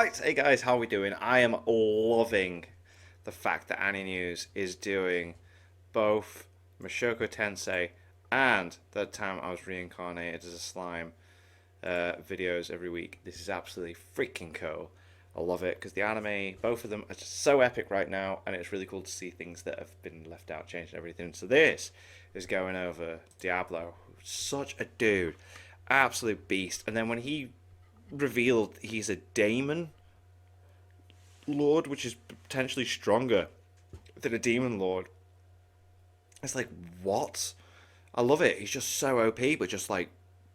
Right, hey guys, how are we doing? I am loving the fact that Annie News is doing both Mashoko Tensei and That Time I Was Reincarnated as a Slime videos every week. This is absolutely freaking cool. I love it because the anime, both of them are just so epic right now, and it's really cool to see things that have been left out, changed, and everything. So this is going over Diablo, such a dude, absolute beast. And then when he revealed he's a Daemon Lord, which is potentially stronger than a Demon Lord, it's like, what? I love it. He's just so OP, but just like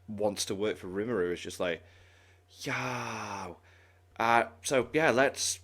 wants to work for Rimuru. It's just like, yo. So yeah, let's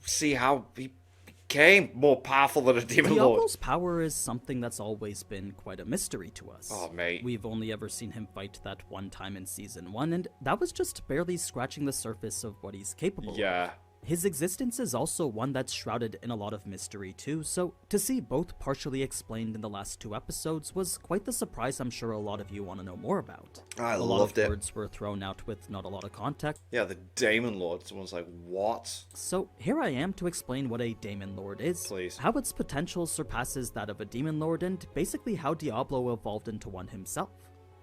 see how he became more powerful than a Demon Lord. Diablo's power is something that's always been quite a mystery to us. Oh, mate. We've only ever seen him fight that one time in Season 1, and that was just barely scratching the surface of what he's capable of. Yeah. His existence is also one that's shrouded in a lot of mystery too, so to see both partially explained in the last two episodes was quite the surprise I'm sure a lot of you want to know more about. I a lot loved of it. words were thrown out with not a lot of context. Yeah, the Daemon Lord. Someone's like, what? So here I am to explain what a Daemon Lord is, Please. how its potential surpasses that of a Demon Lord, and basically how Diablo evolved into one himself.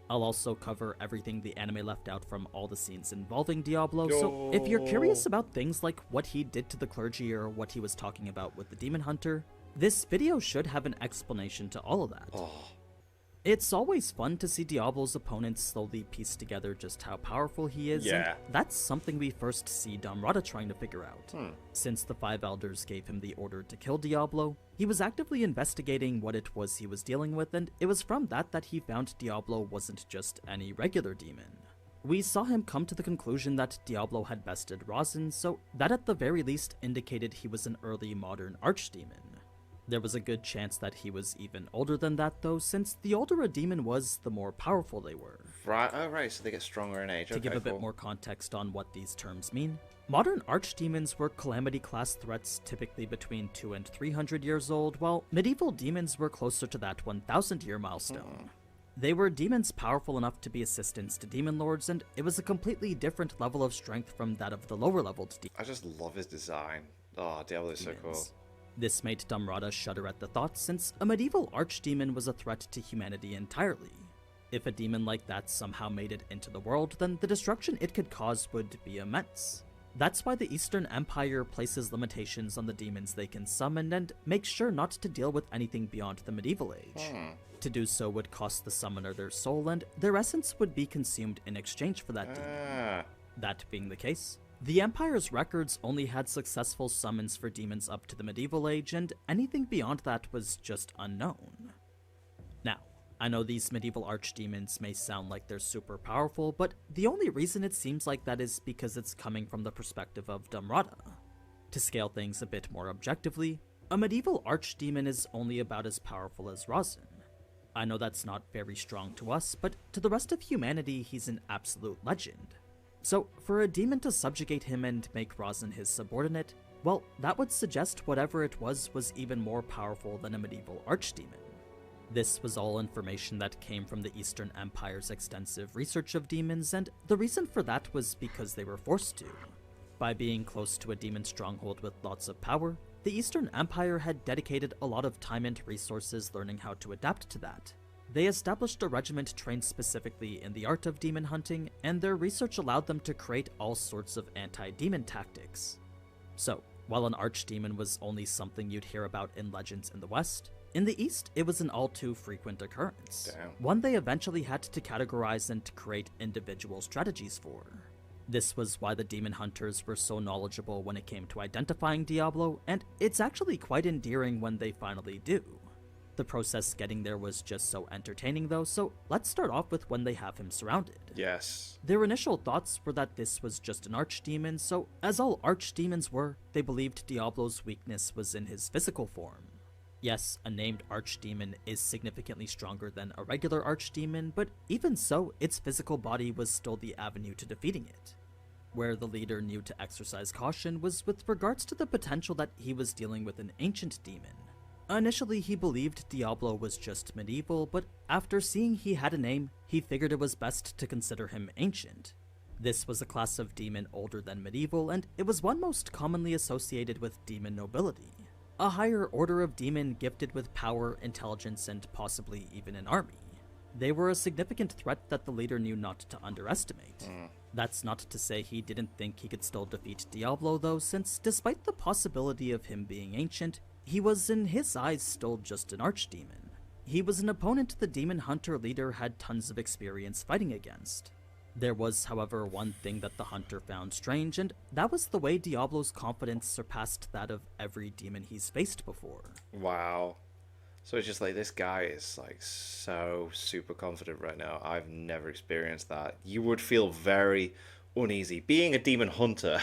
I'll also cover everything the anime left out from all the scenes involving Diablo, so if you're curious about things like what he did to the clergy or what he was talking about with the Demon Hunter, this video should have an explanation to all of that. Oh, It's always fun to see Diablo's opponents slowly piece together just how powerful he is, Yeah. and that's something we first see Damrata trying to figure out. Hmm. Since the Five Elders gave him the order to kill Diablo, he was actively investigating what it was he was dealing with, and it was from that he found Diablo wasn't just any regular demon. We saw him come to the conclusion that Diablo had bested Rosin, so that at the very least indicated he was an early modern archdemon. There was a good chance that he was even older than that though, since the older a demon was, the more powerful they were. right. Oh, right. So they get stronger in age. To give a bit more context on what these terms mean, modern archdemons were calamity-class threats typically between 200 and 300 years old, while medieval demons were closer to that 1,000-year milestone. They were demons powerful enough to be assistants to demon lords, and it was a completely different level of strength from that of the lower-leveled demons. I just love his design. Oh, Diablo is so cool. This made Damrata shudder at the thought, since a medieval archdemon was a threat to humanity entirely. If a demon like that somehow made it into the world, then the destruction it could cause would be immense. That's why the Eastern Empire places limitations on the demons they can summon and makes sure not to deal with anything beyond the medieval age. To do so would cost the summoner their soul, and their essence would be consumed in exchange for that demon. That being the case, the Empire's records only had successful summons for demons up to the medieval age, and anything beyond that was just unknown. Now, I know these medieval archdemons may sound like they're super powerful, but the only reason it seems like that is because it's coming from the perspective of Damrata. To scale things a bit more objectively, a medieval archdemon is only about as powerful as Rosin. I know that's not very strong to us, but to the rest of humanity he's an absolute legend. So, for a demon to subjugate him and make Rosin his subordinate, well, that would suggest whatever it was even more powerful than a medieval archdemon. This was all information that came from the Eastern Empire's extensive research of demons, and the reason for that was because they were forced to. By being close to a demon stronghold with lots of power, the Eastern Empire had dedicated a lot of time and resources learning how to adapt to that. They established a regiment trained specifically in the art of demon hunting, and their research allowed them to create all sorts of anti-demon tactics. So, while an archdemon was only something you'd hear about in legends in the West, in the East it was an all too frequent occurrence. Damn. One they eventually had to categorize and to create individual strategies for. This was why the demon hunters were so knowledgeable when it came to identifying Diablo, and it's actually quite endearing when they finally do. The process getting there was just so entertaining though, so let's start off with when they have him surrounded. Yes. Their initial thoughts were that this was just an archdemon, so as all archdemons were, they believed Diablo's weakness was in his physical form. Yes, a named archdemon is significantly stronger than a regular archdemon, but even so, its physical body was still the avenue to defeating it. Where the leader knew to exercise caution was with regards to the potential that he was dealing with an ancient demon. Initially, he believed Diablo was just medieval, but after seeing he had a name, he figured it was best to consider him ancient. This was a class of demon older than medieval, and it was one most commonly associated with demon nobility, a higher order of demon gifted with power, intelligence, and possibly even an army. They were a significant threat that the leader knew not to underestimate. That's not to say he didn't think he could still defeat Diablo though, since despite the possibility of him being ancient, he was in his eyes still just an archdemon. He was an opponent the demon hunter leader had tons of experience fighting against. There was, however, one thing that the hunter found strange, and that was the way Diablo's confidence surpassed that of every demon he's faced before. Wow. So it's just like, this guy is like so super confident right now. I've never experienced that. You would feel very uneasy being a demon hunter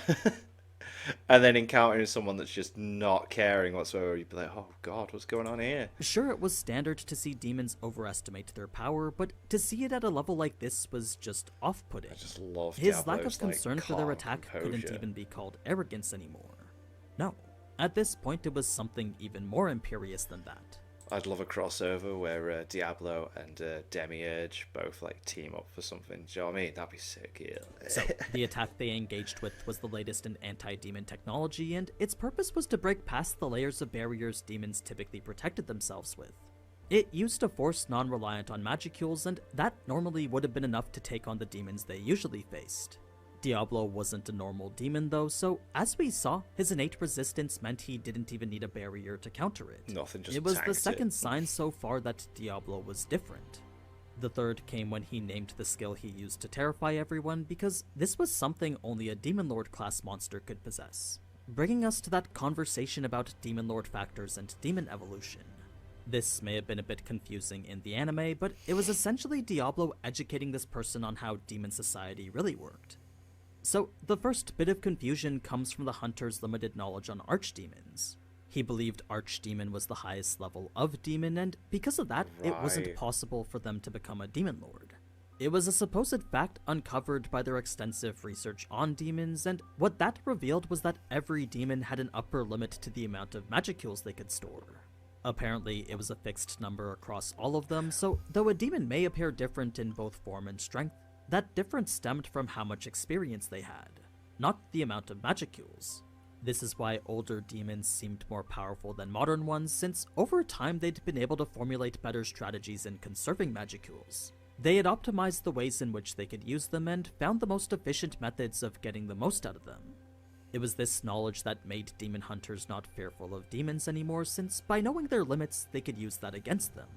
and then encountering someone that's just not caring whatsoever. You'd be like, oh god, what's going on here? Sure, it was standard to see demons overestimate their power, but to see it at a level like this was just off-putting. I just love His Diablo's, lack of concern for their calm attack composure. couldn't even be called arrogance anymore. No, at this point it was something even more imperious than that. I'd love a crossover where Diablo and Demiurge both like team up for something. Do you know what I mean? That'd be sick, yeah. So, the attack they engaged with was the latest in anti-demon technology, and its purpose was to break past the layers of barriers demons typically protected themselves with. It used a force non-reliant on magicules, and that normally would have been enough to take on the demons they usually faced. Diablo wasn't a normal demon though, so as we saw, his innate resistance meant he didn't even need a barrier to counter it. Nothing, just It was the tanked second it. sign so far that Diablo was different. The third came when he named the skill he used to terrify everyone, because this was something only a Demon Lord class monster could possess. Bringing us to that conversation about Demon Lord factors and demon evolution. This may have been a bit confusing in the anime, but it was essentially Diablo educating this person on how demon society really worked. So, the first bit of confusion comes from the hunter's limited knowledge on archdemons. He believed archdemon was the highest level of demon, and because of that, it wasn't Right. possible for them to become a demon lord. It was a supposed fact uncovered by their extensive research on demons, and what that revealed was that every demon had an upper limit to the amount of magicules they could store. Apparently, it was a fixed number across all of them, so though a demon may appear different in both form and strength, that difference stemmed from how much experience they had, not the amount of magicules. This is why older demons seemed more powerful than modern ones, since over time they'd been able to formulate better strategies in conserving magicules. They had optimized the ways in which they could use them and found the most efficient methods of getting the most out of them. It was this knowledge that made demon hunters not fearful of demons anymore, since by knowing their limits they could use that against them.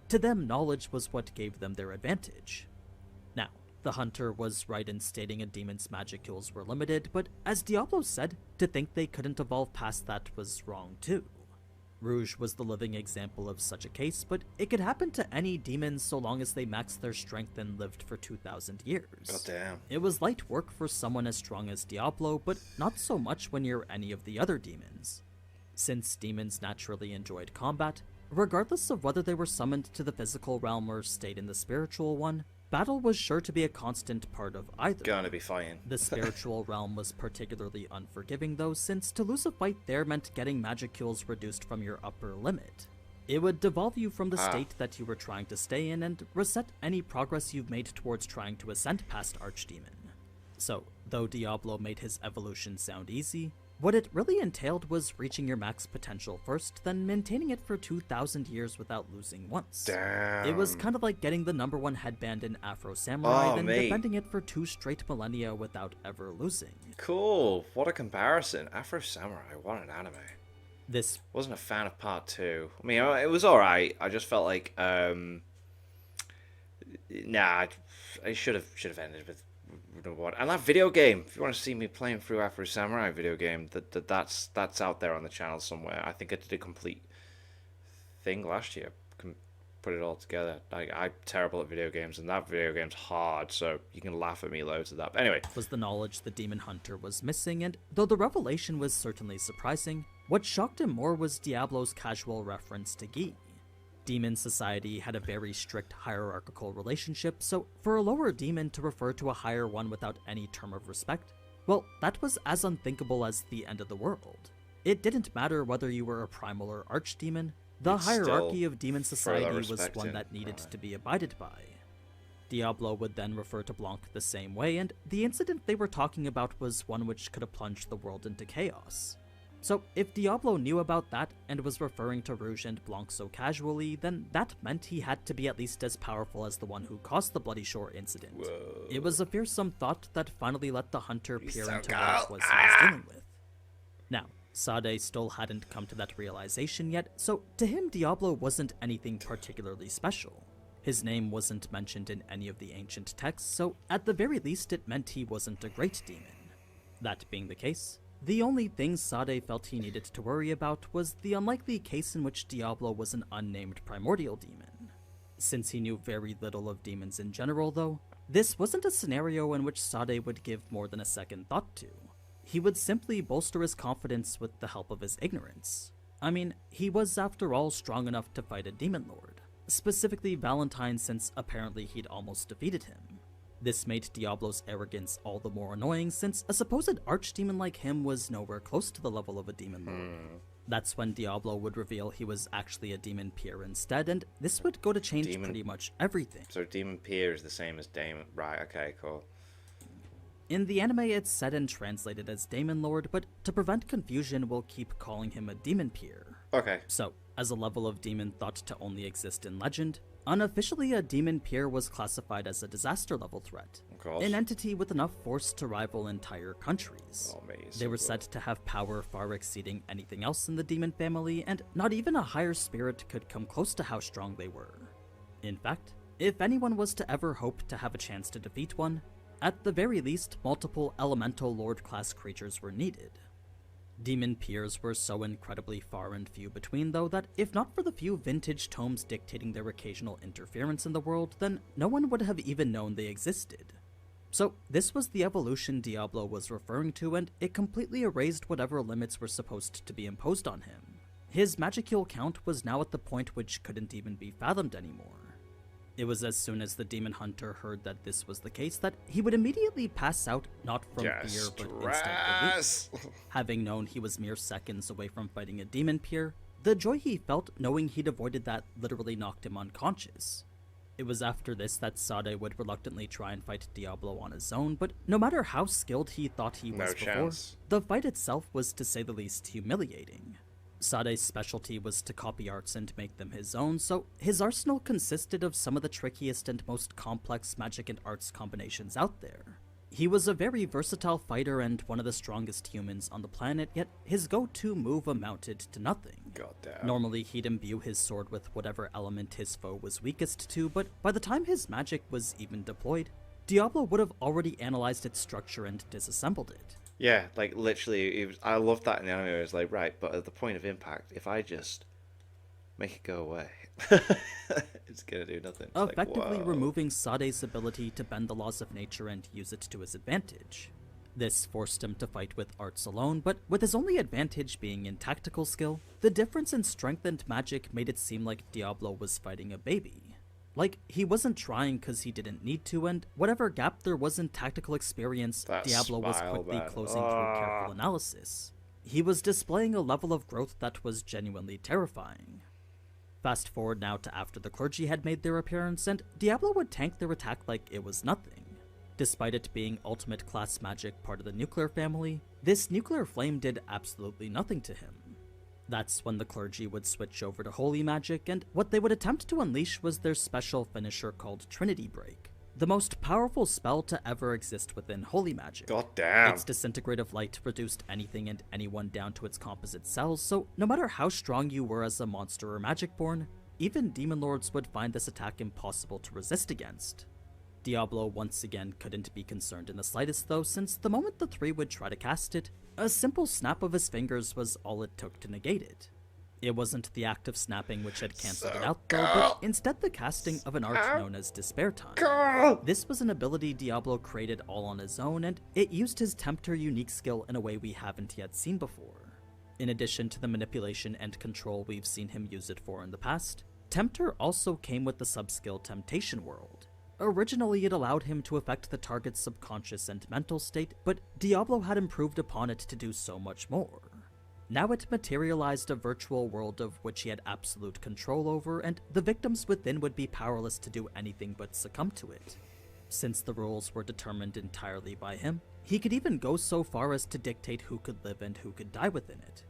To them, knowledge was what gave them their advantage. Now, the hunter was right in stating a demon's magicules were limited, but as Diablo said, to think they couldn't evolve past that was wrong too. Rouge was the living example of such a case, but it could happen to any demon so long as they maxed their strength and lived for 2,000 years. God damn. It was light work for someone as strong as Diablo, but not so much when you're any of the other demons. Since demons naturally enjoyed combat, regardless of whether they were summoned to the physical realm or stayed in the spiritual one, battle was sure to be a constant part of either. Gonna be fine. The spiritual realm was particularly unforgiving though, since to lose a fight there meant getting magicules reduced from your upper limit. It would devolve you from the state that you were trying to stay in and reset any progress you've made towards trying to ascend past Archdemon. So, though Diablo made his evolution sound easy, what it really entailed was reaching your max potential first, then maintaining it for 2,000 years without losing once. Damn. It was kind of like getting the #1 headband in Afro Samurai, Oh, then mate. defending it for 2 straight millennia without ever losing. Cool. What a comparison. Afro Samurai, what an anime. This Wasn't a fan of part 2. I mean, it was alright. I just felt like, nah, I should have ended with number 1. And that video game, if you want to see me playing through Afro Samurai video game, that's out there on the channel somewhere. I think I did a complete thing last year. Put it all together. I'm terrible at video games, and that video game's hard, so you can laugh at me loads at that. But anyway, was the knowledge the Demon Hunter was missing, and though the revelation was certainly surprising, what shocked him more was Diablo's casual reference to Gi. Demon society had a very strict hierarchical relationship, so for a lower demon to refer to a higher one without any term of respect, well, that was as unthinkable as the end of the world. It didn't matter whether you were a primal or archdemon, the It's hierarchy still of demon further society was respecting, one that needed right. to be abided by. Diablo would then refer to Blanc the same way, and the incident they were talking about was one which could have plunged the world into chaos. So if Diablo knew about that and was referring to Rouge and Blanc so casually, then that meant he had to be at least as powerful as the one who caused the Bloody Shore incident. Whoa. It was a fearsome thought that finally let the hunter peer so into cool. what it was he was dealing with. Now, Sade still hadn't come to that realization yet, so to him Diablo wasn't anything particularly special. His name wasn't mentioned in any of the ancient texts, so at the very least it meant he wasn't a great demon. That being the case, the only thing Sade felt he needed to worry about was the unlikely case in which Diablo was an unnamed primordial demon. Since he knew very little of demons in general though, this wasn't a scenario in which Sade would give more than a second thought to. He would simply bolster his confidence with the help of his ignorance. I mean, he was after all strong enough to fight a demon lord, specifically Valentine, since apparently he'd almost defeated him. This made Diablo's arrogance all the more annoying since a supposed archdemon like him was nowhere close to the level of a demon lord. That's when Diablo would reveal he was actually a demon peer instead, and this would go to change pretty much everything. So demon peer is the same as Daemon. Right, okay, cool. In the anime it's said and translated as Demon Lord, but to prevent confusion we'll keep calling him a demon peer. Okay. So, as a level of demon thought to only exist in legend, unofficially a demon peer was classified as a disaster level threat, Of course. an entity with enough force to rival entire countries. Amazing. They were said to have power far exceeding anything else in the demon family, and not even a higher spirit could come close to how strong they were. In fact, if anyone was to ever hope to have a chance to defeat one, at the very least multiple elemental lord class creatures were needed. Demon peers were so incredibly far and few between though that if not for the few vintage tomes dictating their occasional interference in the world, then no one would have even known they existed. So this was the evolution Diablo was referring to, and it completely erased whatever limits were supposed to be imposed on him. His magicule count was now at the point which couldn't even be fathomed anymore. It was as soon as the demon hunter heard that this was the case that he would immediately pass out, not from fear but instead relief. Having known he was mere seconds away from fighting a demon peer, the joy he felt knowing he'd avoided that literally knocked him unconscious. It was after this that Sade would reluctantly try and fight Diablo on his own, but no matter how skilled he thought he was before, the fight itself was to say the least humiliating. Sade's specialty was to copy arts and make them his own, so his arsenal consisted of some of the trickiest and most complex magic and arts combinations out there. He was a very versatile fighter and one of the strongest humans on the planet, yet his go-to move amounted to nothing. Goddamn. Normally he'd imbue his sword with whatever element his foe was weakest to, but by the time his magic was even deployed, Diablo would have already analyzed its structure and disassembled it. Yeah, like literally, I loved that in the anime. It was like, right, but at the point of impact, if I just make it go away, it's gonna do nothing. It's Effectively like, removing Sade's ability to bend the laws of nature and use it to his advantage. This forced him to fight with arts alone, but with his only advantage being in tactical skill, the difference in strength and magic made it seem like Diablo was fighting a baby. Like, he wasn't trying because he didn't need to, and whatever gap there was in tactical experience, Diablo was quickly closing through careful analysis. He was displaying a level of growth that was genuinely terrifying. Fast forward now to after the clergy had made their appearance, and Diablo would tank their attack like it was nothing. Despite it being ultimate class magic part of the nuclear family, this nuclear flame did absolutely nothing to him. That's when the clergy would switch over to holy magic, and what they would attempt to unleash was their special finisher called Trinity Break, the most powerful spell to ever exist within holy magic. God damn. Its disintegrative light reduced anything and anyone down to its composite cells, so no matter how strong you were as a monster or magic-born, even demon lords would find this attack impossible to resist against. Diablo once again couldn't be concerned in the slightest though, since the moment the three would try to cast it, a simple snap of his fingers was all it took to negate it. It wasn't the act of snapping which had cancelled it out though, but instead the casting of an art known as Despair Time. This was an ability Diablo created all on his own, and it used his Tempter unique skill in a way we haven't yet seen before. In addition to the manipulation and control we've seen him use it for in the past, Tempter also came with the subskill Temptation World. Originally, it allowed him to affect the target's subconscious and mental state, but Diablo had improved upon it to do so much more. Now it materialized a virtual world of which he had absolute control over, and the victims within would be powerless to do anything but succumb to it. Since the rules were determined entirely by him, he could even go so far as to dictate who could live and who could die within it.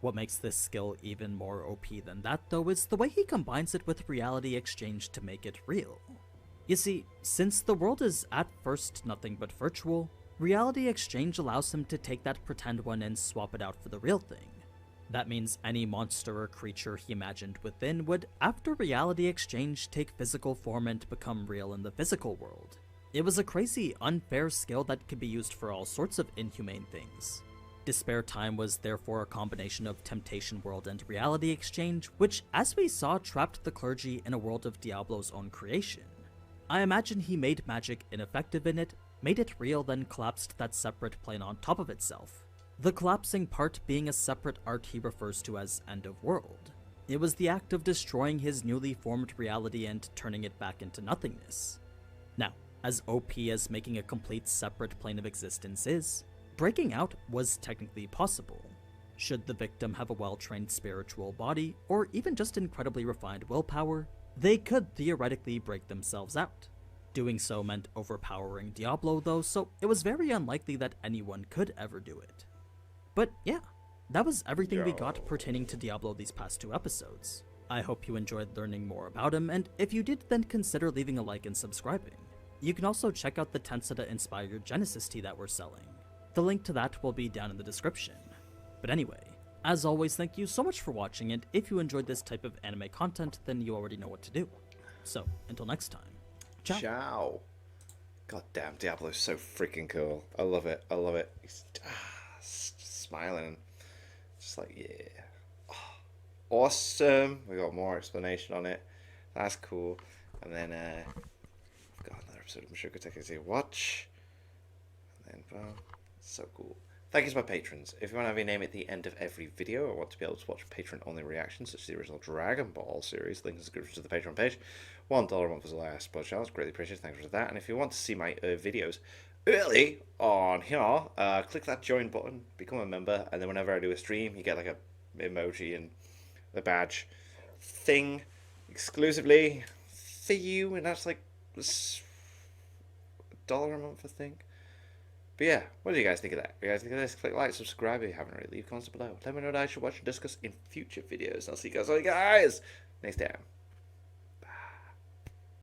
What makes this skill even more OP than that, though, is the way he combines it with reality exchange to make it real. You see, since the world is at first nothing but virtual, reality exchange allows him to take that pretend one and swap it out for the real thing. That means any monster or creature he imagined within would, after reality exchange, take physical form and become real in the physical world. It was a crazy, unfair skill that could be used for all sorts of inhumane things. Despair Time was therefore a combination of Temptation World and Reality Exchange, which, as we saw, trapped the clergy in a world of Diablo's own creation. I imagine he made magic ineffective in it, made it real, then collapsed that separate plane on top of itself. The collapsing part being a separate art he refers to as End of World. It was the act of destroying his newly formed reality and turning it back into nothingness. Now, as OP as making a complete separate plane of existence is, breaking out was technically possible. Should the victim have a well-trained spiritual body, or even just incredibly refined willpower, they could theoretically break themselves out. Doing so meant overpowering Diablo though, so it was very unlikely that anyone could ever do it. But yeah, that was everything we got pertaining to Diablo these past 2 episodes. I hope you enjoyed learning more about him, and if you did, then consider leaving a like and subscribing. You can also check out the Tensada-inspired Genesis tea that we're selling. The link to that will be down in the description. But anyway, as always, thank you so much for watching, and if you enjoyed this type of anime content, then you already know what to do. So, until next time, ciao. Ciao. God damn, Diablo's so freaking cool. I love it. I love it. He's smiling. Just like, yeah. Oh, awesome. We got more explanation on it. That's cool. And then, I've got another episode of Mushoku Tensei to watch. And then, well, so cool. Thank you to my patrons. If you want to have your name at the end of every video or want to be able to watch patron-only reactions, such as the original Dragon Ball series, link in the description to the Patreon page. $1 a month is the last support channel. It's greatly appreciated. Thanks for that. And if you want to see my videos early on here, click that join button, become a member, and then whenever I do a stream, you get like a emoji and a badge thing exclusively for you, and that's like $1 a month, I think. But yeah, what do you guys think of that? If you guys think of this, click like, subscribe if you haven't already. Leave comments below. Let me know what I should watch and discuss in future videos. I'll see you guys next time.